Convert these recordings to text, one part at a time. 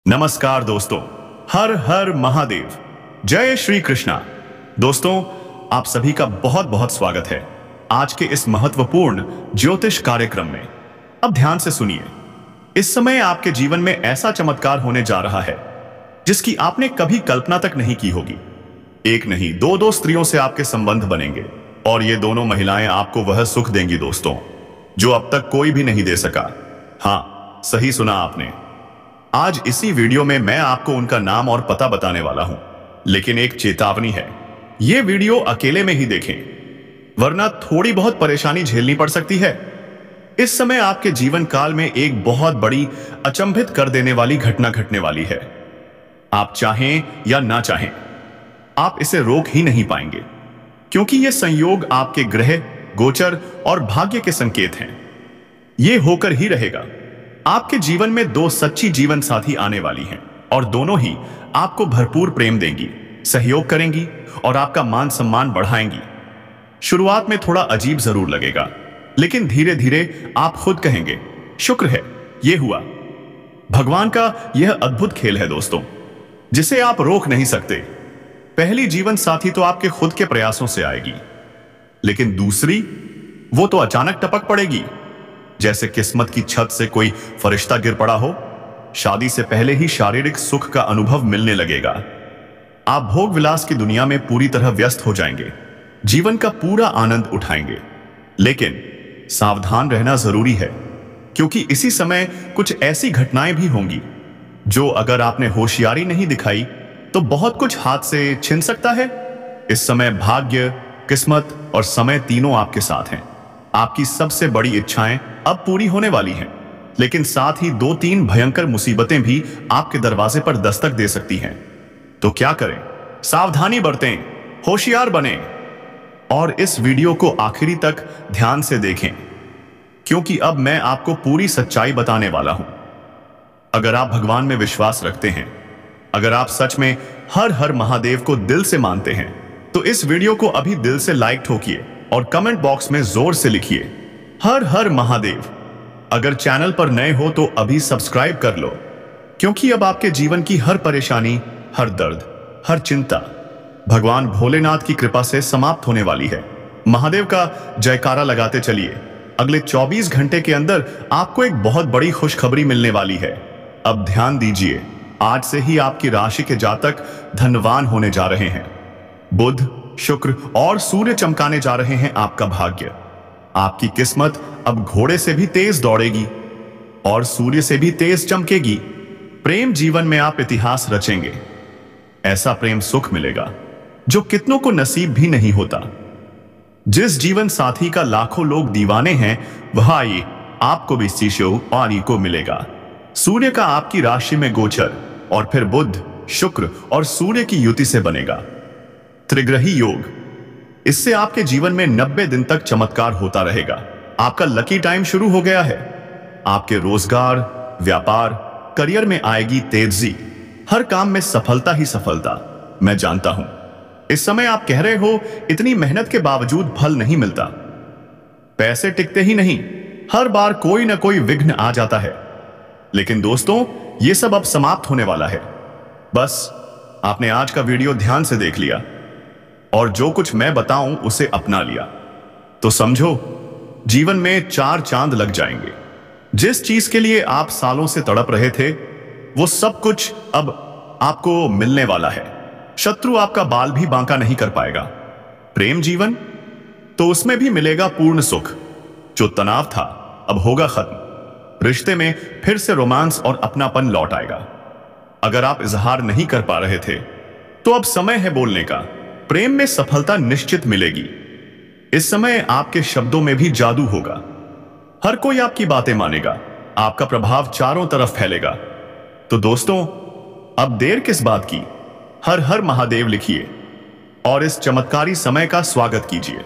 नमस्कार दोस्तों, हर हर महादेव, जय श्री कृष्णा। दोस्तों, आप सभी का बहुत बहुत स्वागत है आज के इस महत्वपूर्ण ज्योतिष कार्यक्रम में। अब ध्यान से सुनिए। इस समय आपके जीवन में ऐसा चमत्कार होने जा रहा है जिसकी आपने कभी कल्पना तक नहीं की होगी। एक नहीं, दो स्त्रियों से आपके संबंध बनेंगे और ये दोनों महिलाएं आपको वह सुख देंगी दोस्तों, जो अब तक कोई भी नहीं दे सका। हाँ, सही सुना आपने। आज इसी वीडियो में मैं आपको उनका नाम और पता बताने वाला हूं, लेकिन एक चेतावनी है, यह वीडियो अकेले में ही देखें, वरना थोड़ी बहुत परेशानी झेलनी पड़ सकती है। इस समय आपके जीवन काल में एक बहुत बड़ी अचंभित कर देने वाली घटना घटने वाली है। आप चाहें या ना चाहें, आप इसे रोक ही नहीं पाएंगे, क्योंकि यह संयोग आपके ग्रह, गोचर और भाग्य के संकेत हैं। यह होकर ही रहेगा। आपके जीवन में दो सच्ची जीवन साथी आने वाली हैं और दोनों ही आपको भरपूर प्रेम देंगी, सहयोग करेंगी और आपका मान सम्मान बढ़ाएंगी। शुरुआत में थोड़ा अजीब जरूर लगेगा, लेकिन धीरे धीरे आप खुद कहेंगे, शुक्र है ये हुआ। भगवान का यह अद्भुत खेल है दोस्तों, जिसे आप रोक नहीं सकते। पहली जीवन साथी तो आपके खुद के प्रयासों से आएगी, लेकिन दूसरी, वो तो अचानक टपक पड़ेगी, जैसे किस्मत की छत से कोई फरिश्ता गिर पड़ा हो। शादी से पहले ही शारीरिक सुख का अनुभव मिलने लगेगा। आप भोग विलास की दुनिया में पूरी तरह व्यस्त हो जाएंगे, जीवन का पूरा आनंद उठाएंगे। लेकिन सावधान रहना जरूरी है, क्योंकि इसी समय कुछ ऐसी घटनाएं भी होंगी जो अगर आपने होशियारी नहीं दिखाई तो बहुत कुछ हाथ से छिन सकता है। इस समय भाग्य, किस्मत और समय तीनों आपके साथ हैं। आपकी सबसे बड़ी इच्छाएं अब पूरी होने वाली हैं, लेकिन साथ ही दो तीन भयंकर मुसीबतें भी आपके दरवाजे पर दस्तक दे सकती हैं। तो क्या करें? सावधानी बरतें, होशियार बनें और इस वीडियो को आखिरी तक ध्यान से देखें, क्योंकि अब मैं आपको पूरी सच्चाई बताने वाला हूं। अगर आप भगवान में विश्वास रखते हैं, अगर आप सच में हर हर महादेव को दिल से मानते हैं, तो इस वीडियो को अभी दिल से लाइक ठोकिए और कमेंट बॉक्स में जोर से लिखिए, हर हर महादेव। अगर चैनल पर नए हो तो अभी सब्सक्राइब कर लो, क्योंकि अब आपके जीवन की हर परेशानी, हर दर्द, हर चिंता भगवान भोलेनाथ की कृपा से समाप्त होने वाली है। महादेव का जयकारा लगाते चलिए। अगले 24 घंटे के अंदर आपको एक बहुत बड़ी खुशखबरी मिलने वाली है। अब ध्यान दीजिए, आज से ही आपकी राशि के जातक धनवान होने जा रहे हैं। बुध, शुक्र और सूर्य चमकाने जा रहे हैं आपका भाग्य। आपकी किस्मत अब घोड़े से भी तेज दौड़ेगी और सूर्य से भी तेज चमकेगी। प्रेम जीवन में आप इतिहास रचेंगे। ऐसा प्रेम सुख मिलेगा जो कितनों को नसीब भी नहीं होता। जिस जीवन साथी का लाखों लोग दीवाने हैं, वह ये आपको भी शिष्यों को मिलेगा। सूर्य का आपकी राशि में गोचर और फिर बुध, शुक्र और सूर्य की युति से बनेगा त्रिग्रही योग। इससे आपके जीवन में 90 दिन तक चमत्कार होता रहेगा। आपका लकी टाइम शुरू हो गया है। आपके रोजगार, व्यापार, करियर में आएगी तेजी। हर काम में सफलता ही सफलता। मैं जानता हूं, इस समय आप कह रहे हो, इतनी मेहनत के बावजूद फल नहीं मिलता, पैसे टिकते ही नहीं, हर बार कोई ना कोई विघ्न आ जाता है। लेकिन दोस्तों, यह सब अब समाप्त होने वाला है। बस आपने आज का वीडियो ध्यान से देख लिया और जो कुछ मैं बताऊं उसे अपना लिया, तो समझो जीवन में 4 चांद लग जाएंगे। जिस चीज के लिए आप सालों से तड़प रहे थे, वो सब कुछ अब आपको मिलने वाला है। शत्रु आपका बाल भी बांका नहीं कर पाएगा। प्रेम जीवन, तो उसमें भी मिलेगा पूर्ण सुख। जो तनाव था अब होगा खत्म। रिश्ते में फिर से रोमांस और अपनापन लौट आएगा। अगर आप इजहार नहीं कर पा रहे थे, तो अब समय है बोलने का। प्रेम में सफलता निश्चित मिलेगी। इस समय आपके शब्दों में भी जादू होगा। हर कोई आपकी बातें मानेगा। आपका प्रभाव चारों तरफ फैलेगा। तो दोस्तों, अब देर किस बात की? हर हर महादेव लिखिए और इस चमत्कारी समय का स्वागत कीजिए,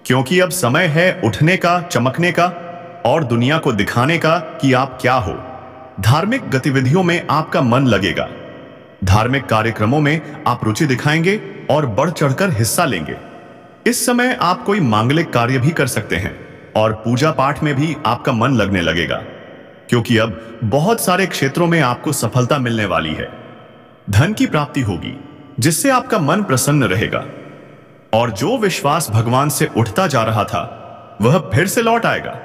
क्योंकि अब समय है उठने का, चमकने का और दुनिया को दिखाने का कि आप क्या हो। धार्मिक गतिविधियों में आपका मन लगेगा। धार्मिक कार्यक्रमों में आप रुचि दिखाएंगे और बढ़ चढ़कर हिस्सा लेंगे। इस समय आप कोई मांगलिक कार्य भी कर सकते हैं और पूजा पाठ में भी आपका मन लगने लगेगा। क्योंकि अब बहुत सारे क्षेत्रों में आपको सफलता मिलने वाली है। धन की प्राप्ति होगी जिससे आपका मन प्रसन्न रहेगा और जो विश्वास भगवान से उठता जा रहा था वह फिर से लौट आएगा।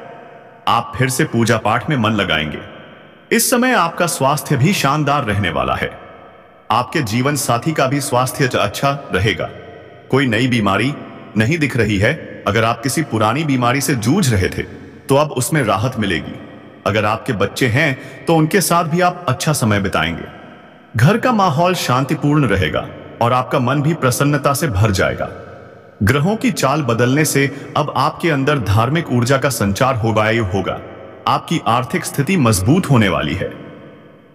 आप फिर से पूजा पाठ में मन लगाएंगे। इस समय आपका स्वास्थ्य भी शानदार रहने वाला है। आपके जीवन साथी का भी स्वास्थ्य अच्छा रहेगा। कोई नई बीमारी नहीं दिख रही है। अगर आप किसी पुरानी बीमारी से जूझ रहे थे तो अब उसमें राहत मिलेगी। अगर आपके बच्चे हैं तो उनके साथ भी आप अच्छा समय बिताएंगे। घर का माहौल शांतिपूर्ण रहेगा और आपका मन भी प्रसन्नता से भर जाएगा। ग्रहों की चाल बदलने से अब आपके अंदर धार्मिक ऊर्जा का संचार होगा। आपकी आर्थिक स्थिति मजबूत होने वाली है।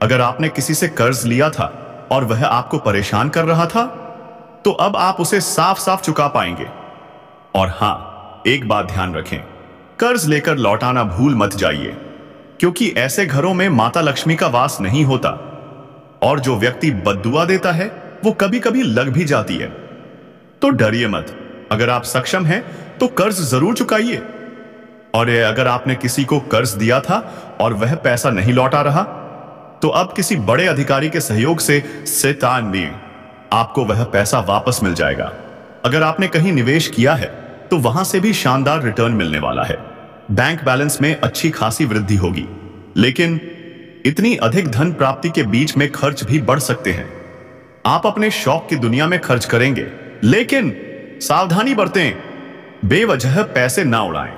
अगर आपने किसी से कर्ज लिया था और वह आपको परेशान कर रहा था तो अब आप उसे साफ साफ चुका पाएंगे। और हां, एक बात ध्यान रखें, कर्ज लेकर लौटाना भूल मत जाइए, क्योंकि ऐसे घरों में माता लक्ष्मी का वास नहीं होता और जो व्यक्ति बद्दुआ देता है वो कभी कभी लग भी जाती है। तो डरिए मत। अगर आप सक्षम हैं तो कर्ज जरूर चुकाइए। और अगर आपने किसी को कर्ज दिया था और वह पैसा नहीं लौटा रहा तो अब किसी बड़े अधिकारी के सहयोग से आपको वह पैसा वापस मिल जाएगा। अगर आपने कहीं निवेश किया है तो वहां से भी शानदार रिटर्न मिलने वाला है। बैंक बैलेंस में अच्छी खासी वृद्धि होगी, लेकिन इतनी अधिक धन प्राप्ति के बीच में खर्च भी बढ़ सकते हैं। आप अपने शौक की दुनिया में खर्च करेंगे, लेकिन सावधानी बरतें, बेवजह पैसे ना उड़ाएं,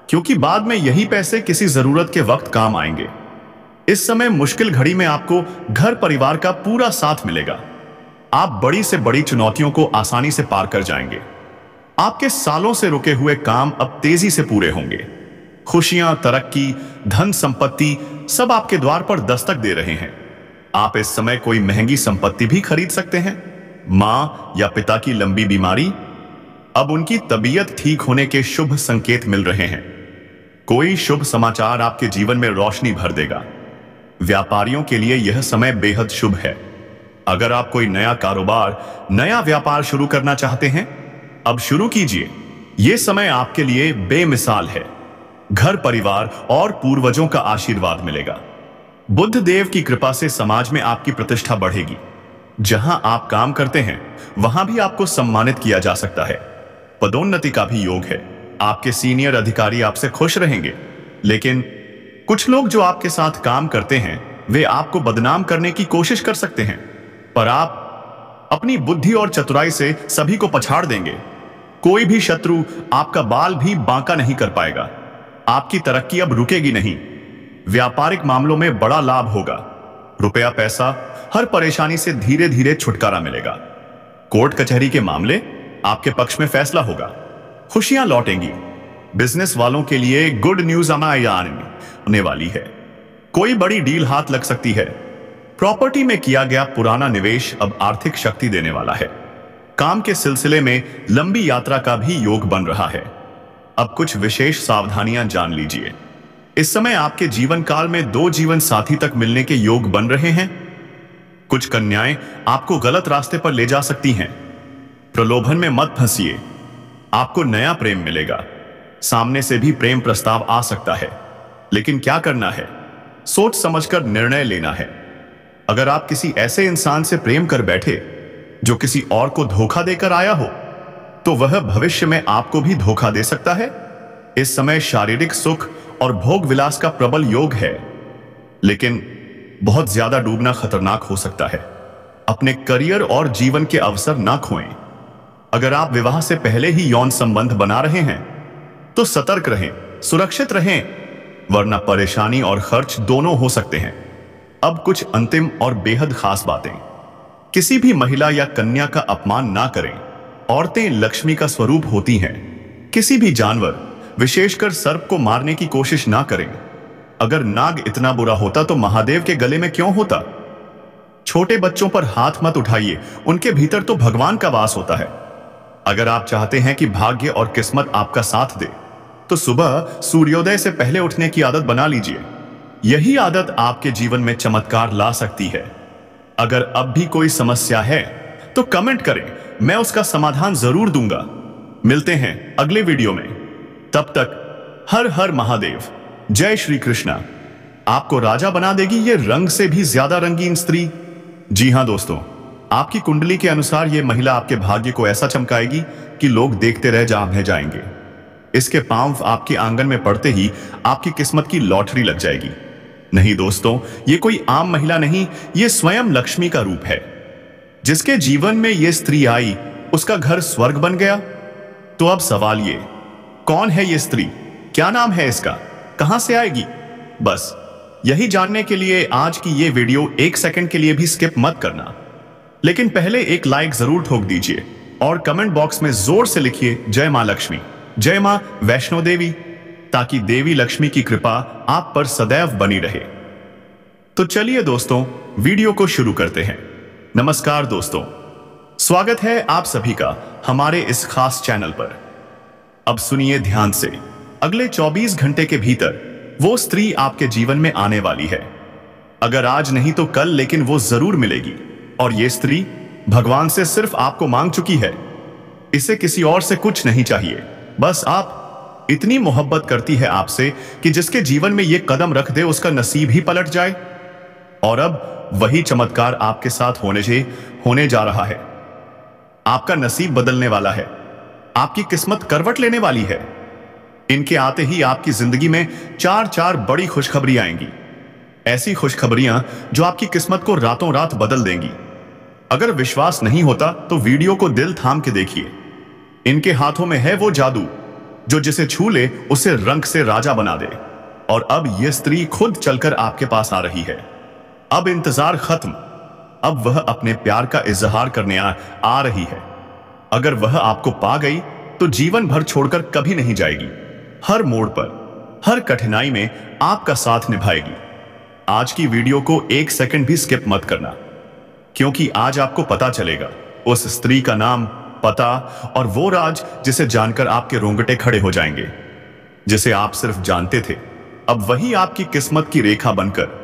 क्योंकि बाद में यही पैसे किसी जरूरत के वक्त काम आएंगे। इस समय मुश्किल घड़ी में आपको घर परिवार का पूरा साथ मिलेगा। आप बड़ी से बड़ी चुनौतियों को आसानी से पार कर जाएंगे। आपके सालों से रुके हुए काम अब तेजी से पूरे होंगे। खुशियां, तरक्की, धन संपत्ति सब आपके द्वार पर दस्तक दे रहे हैं। आप इस समय कोई महंगी संपत्ति भी खरीद सकते हैं। मां या पिता की लंबी बीमारी, अब उनकी तबीयत ठीक होने के शुभ संकेत मिल रहे हैं। कोई शुभ समाचार आपके जीवन में रोशनी भर देगा। व्यापारियों के लिए यह समय बेहद शुभ है। अगर आप कोई नया कारोबार, नया व्यापार शुरू करना चाहते हैं, अब शुरू कीजिए। यह समय आपके लिए बेमिसाल है। घर परिवार और पूर्वजों का आशीर्वाद मिलेगा। बुद्ध देव की कृपा से समाज में आपकी प्रतिष्ठा बढ़ेगी। जहां आप काम करते हैं वहां भी आपको सम्मानित किया जा सकता है। पदोन्नति का भी योग है। आपके सीनियर अधिकारी आपसे खुश रहेंगे, लेकिन कुछ लोग जो आपके साथ काम करते हैं वे आपको बदनाम करने की कोशिश कर सकते हैं, पर आप अपनी बुद्धि और चतुराई से सभी को पछाड़ देंगे। कोई भी शत्रु आपका बाल भी बांका नहीं कर पाएगा। आपकी तरक्की अब रुकेगी नहीं। व्यापारिक मामलों में बड़ा लाभ होगा। रुपया पैसा, हर परेशानी से धीरे धीरे छुटकारा मिलेगा। कोर्ट कचहरी के मामले आपके पक्ष में फैसला होगा। खुशियां लौटेंगी। बिजनेस वालों के लिए गुड न्यूज आने वाली है। कोई बड़ी डील हाथ लग सकती है। प्रॉपर्टी में किया गया पुराना निवेश अब आर्थिक शक्ति देने वाला है। काम के सिलसिले में लंबी यात्रा का भी योग बन रहा है। अब कुछ विशेष सावधानियां जान लीजिए। इस समय आपके जीवन काल में 2 जीवन साथी तक मिलने के योग बन रहे हैं। कुछ कन्याएं आपको गलत रास्ते पर ले जा सकती हैं। प्रलोभन में मत फंसिए। आपको नया प्रेम मिलेगा। सामने से भी प्रेम प्रस्ताव आ सकता है, लेकिन क्या करना है, सोच समझकर निर्णय लेना है। अगर आप किसी ऐसे इंसान से प्रेम कर बैठे जो किसी और को धोखा देकर आया हो, तो वह भविष्य में आपको भी धोखा दे सकता है। इस समय शारीरिक सुख और भोग विलास का प्रबल योग है, लेकिन बहुत ज्यादा डूबना खतरनाक हो सकता है। अपने करियर और जीवन के अवसर ना खोएं। अगर आप विवाह से पहले ही यौन संबंध बना रहे हैं तो सतर्क रहें, सुरक्षित रहें, वरना परेशानी और खर्च दोनों हो सकते हैं। अब कुछ अंतिम और बेहद खास बातें। किसी भी महिला या कन्या का अपमान ना करें। औरतें लक्ष्मी का स्वरूप होती हैं। किसी भी जानवर, विशेषकर सर्प को मारने की कोशिश ना करें। अगर नाग इतना बुरा होता तो महादेव के गले में क्यों होता। छोटे बच्चों पर हाथ मत उठाइए, उनके भीतर तो भगवान का वास होता है। अगर आप चाहते हैं कि भाग्य और किस्मत आपका साथ दे तो सुबह सूर्योदय से पहले उठने की आदत बना लीजिए। यही आदत आपके जीवन में चमत्कार ला सकती है। अगर अब भी कोई समस्या है तो कमेंट करें, मैं उसका समाधान जरूर दूंगा। मिलते हैं अगले वीडियो में। तब तक हर हर महादेव। जय श्री कृष्णा। आपको राजा बना देगी ये रंग से भी ज्यादा रंगीन स्त्री। जी हां दोस्तों, आपकी कुंडली के अनुसार यह महिला आपके भाग्य को ऐसा चमकाएगी कि लोग देखते रह जाएंगे। इसके पांव आपके आंगन में पड़ते ही आपकी किस्मत की लॉटरी लग जाएगी। नहीं दोस्तों, ये कोई आम महिला नहीं, ये स्वयं लक्ष्मी का रूप है। जिसके जीवन में ये स्त्री आई उसका घर स्वर्ग बन गया। तो अब सवाल ये, कौन है ये स्त्री, क्या नाम है इसका, कहां से आएगी? बस यही जानने के लिए आज की ये वीडियो एक सेकंड के लिए भी स्किप मत करना। लेकिन पहले एक लाइक जरूर ठोक दीजिए और कमेंट बॉक्स में जोर से लिखिए जय मां लक्ष्मी, जय मां वैष्णो देवी, ताकि देवी लक्ष्मी की कृपा आप पर सदैव बनी रहे। तो चलिए दोस्तों, वीडियो को शुरू करते हैं। नमस्कार दोस्तों, स्वागत है आप सभी का हमारे इस खास चैनल पर। अब सुनिए ध्यान से, अगले 24 घंटे के भीतर वो स्त्री आपके जीवन में आने वाली है। अगर आज नहीं तो कल, लेकिन वो जरूर मिलेगी। और ये स्त्री भगवान से सिर्फ आपको मांग चुकी है। इसे किसी और से कुछ नहीं चाहिए, बस आप। इतनी मोहब्बत करती है आपसे कि जिसके जीवन में ये कदम रख दे उसका नसीब ही पलट जाए। और अब वही चमत्कार आपके साथ होने जा रहा है। आपका नसीब बदलने वाला है, आपकी किस्मत करवट लेने वाली है। इनके आते ही आपकी जिंदगी में चार बड़ी खुशखबरी आएंगी। ऐसी खुशखबरियां जो आपकी किस्मत को रातों रात बदल देंगी। अगर विश्वास नहीं होता तो वीडियो को दिल थाम के देखिए। इनके हाथों में है वो जादू जो जिसे छू ले उसे रंग से राजा बना दे। और अब यह स्त्री खुद चलकर आपके पास आ रही है। अब इंतजार खत्म, अब वह अपने प्यार का इजहार करने आ रही है। अगर वह आपको पा गई तो जीवन भर छोड़कर कभी नहीं जाएगी। हर मोड़ पर, हर कठिनाई में आपका साथ निभाएगी। आज की वीडियो को एक सेकंड भी स्किप मत करना, क्योंकि आज आपको पता चलेगा उस स्त्री का नाम, पता और वो राज जिसे जानकर आपके रोंगटे खड़े हो जाएंगे। जिसे आप सिर्फ जानते थे, अब वही आपकी किस्मत की रेखा बनकर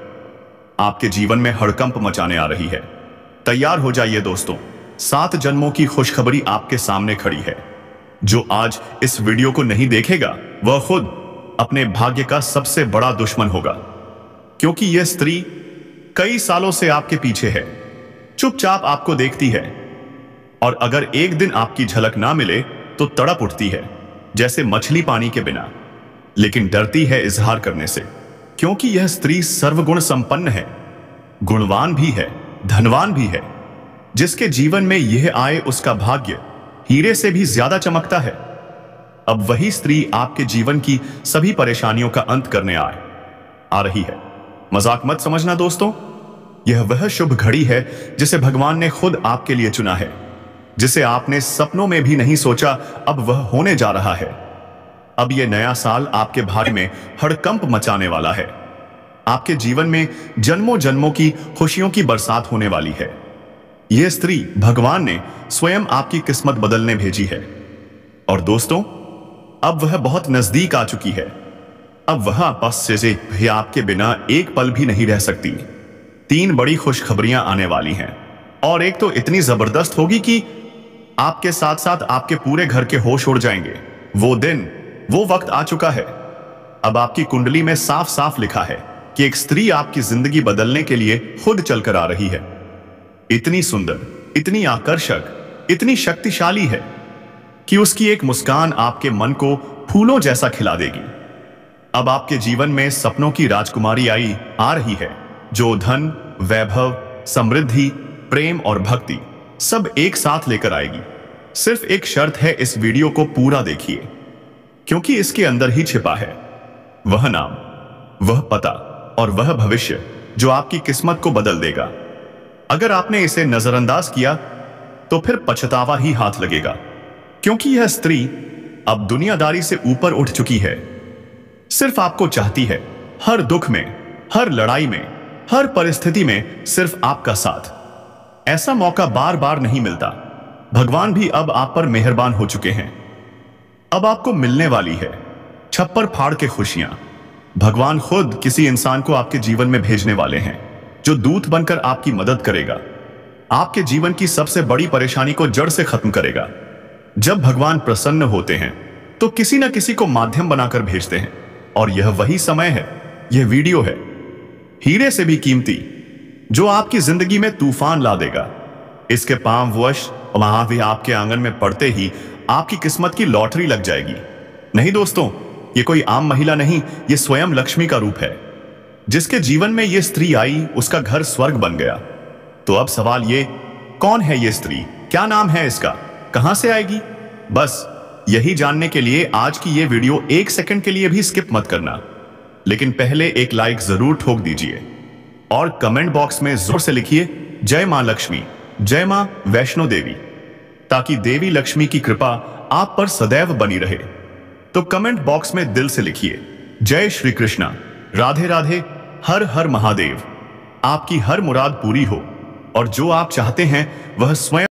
आपके जीवन में हड़कंप मचाने आ रही है। तैयार हो जाइए दोस्तों, 7 जन्मों की खुशखबरी आपके सामने खड़ी है। जो आज इस वीडियो को नहीं देखेगा वह खुद अपने भाग्य का सबसे बड़ा दुश्मन होगा। क्योंकि यह स्त्री कई सालों से आपके पीछे है, चुपचाप आपको देखती है। और अगर एक दिन आपकी झलक ना मिले तो तड़प उठती है जैसे मछली पानी के बिना। लेकिन डरती है इजहार करने से, क्योंकि यह स्त्री सर्वगुण संपन्न है, गुणवान भी है, धनवान भी है। जिसके जीवन में यह आए उसका भाग्य हीरे से भी ज्यादा चमकता है। अब वही स्त्री आपके जीवन की सभी परेशानियों का अंत करने आ रही है। मजाक मत समझना दोस्तों, यह वह शुभ घड़ी है जिसे भगवान ने खुद आपके लिए चुना है। जिसे आपने सपनों में भी नहीं सोचा, अब वह होने जा रहा है। अब यह नया साल आपके भाग्य में हड़कंप मचाने वाला है। आपके जीवन में जन्मों जन्मों की खुशियों की बरसात होने वाली है। यह स्त्री भगवान ने स्वयं आपकी किस्मत बदलने भेजी है। और दोस्तों, अब वह बहुत नजदीक आ चुकी है। अब वह बस से भी आपके बिना एक पल भी नहीं रह सकती। 3 बड़ी खुशखबरियां आने वाली हैं, और एक तो इतनी जबरदस्त होगी कि आपके साथ साथ आपके पूरे घर के होश उड़ जाएंगे। वो दिन, वो वक्त आ चुका है। अब आपकी कुंडली में साफ साफ लिखा है कि एक स्त्री आपकी जिंदगी बदलने के लिए खुद चलकर आ रही है। इतनी सुंदर, इतनी आकर्षक, इतनी शक्तिशाली है कि उसकी एक मुस्कान आपके मन को फूलों जैसा खिला देगी। अब आपके जीवन में सपनों की राजकुमारी आ रही है, जो धन, वैभव, समृद्धि, प्रेम और भक्ति सब एक साथ लेकर आएगी। सिर्फ एक शर्त है, इस वीडियो को पूरा देखिए, क्योंकि इसके अंदर ही छिपा है वह नाम, वह पता और वह भविष्य जो आपकी किस्मत को बदल देगा। अगर आपने इसे नजरअंदाज किया तो फिर पछतावा ही हाथ लगेगा, क्योंकि यह स्त्री अब दुनियादारी से ऊपर उठ चुकी है। सिर्फ आपको चाहती है, हर दुख में, हर लड़ाई में, हर परिस्थिति में सिर्फ आपका साथ। ऐसा मौका बार बार नहीं मिलता। भगवान भी अब आप पर मेहरबान हो चुके हैं। अब आपको मिलने वाली है छप्पर फाड़ के खुशियां। भगवान खुद किसी इंसान को आपके जीवन में भेजने वाले हैं, जो दूत बनकर आपकी मदद करेगा, आपके जीवन की सबसे बड़ी परेशानी को जड़ से खत्म करेगा। जब भगवान प्रसन्न होते हैं तो किसी न किसी को माध्यम बनाकर भेजते हैं, और यह वही समय है, यह वीडियो है हीरे से भी कीमती, जो आपकी जिंदगी में तूफान ला देगा। इसके पांव वश वहां भी आपके आंगन में पड़ते ही आपकी किस्मत की लॉटरी लग जाएगी। नहीं दोस्तों, ये कोई आम महिला नहीं, ये स्वयं लक्ष्मी का रूप है। जिसके जीवन में ये स्त्री आई, उसका घर स्वर्ग बन गया। तो अब सवाल ये, कौन है ये स्त्री, क्या नाम है इसका, कहां से आएगी? बस यही जानने के लिए आज की ये वीडियो 1 सेकंड के लिए भी स्किप मत करना। लेकिन पहले एक लाइक जरूर ठोक दीजिए और कमेंट बॉक्स में जोर से लिखिए जय मां लक्ष्मी, जय मां वैष्णो देवी, ताकि देवी लक्ष्मी की कृपा आप पर सदैव बनी रहे। तो कमेंट बॉक्स में दिल से लिखिए जय श्री कृष्णा, राधे राधे, हर हर महादेव। आपकी हर मुराद पूरी हो और जो आप चाहते हैं वह स्वयं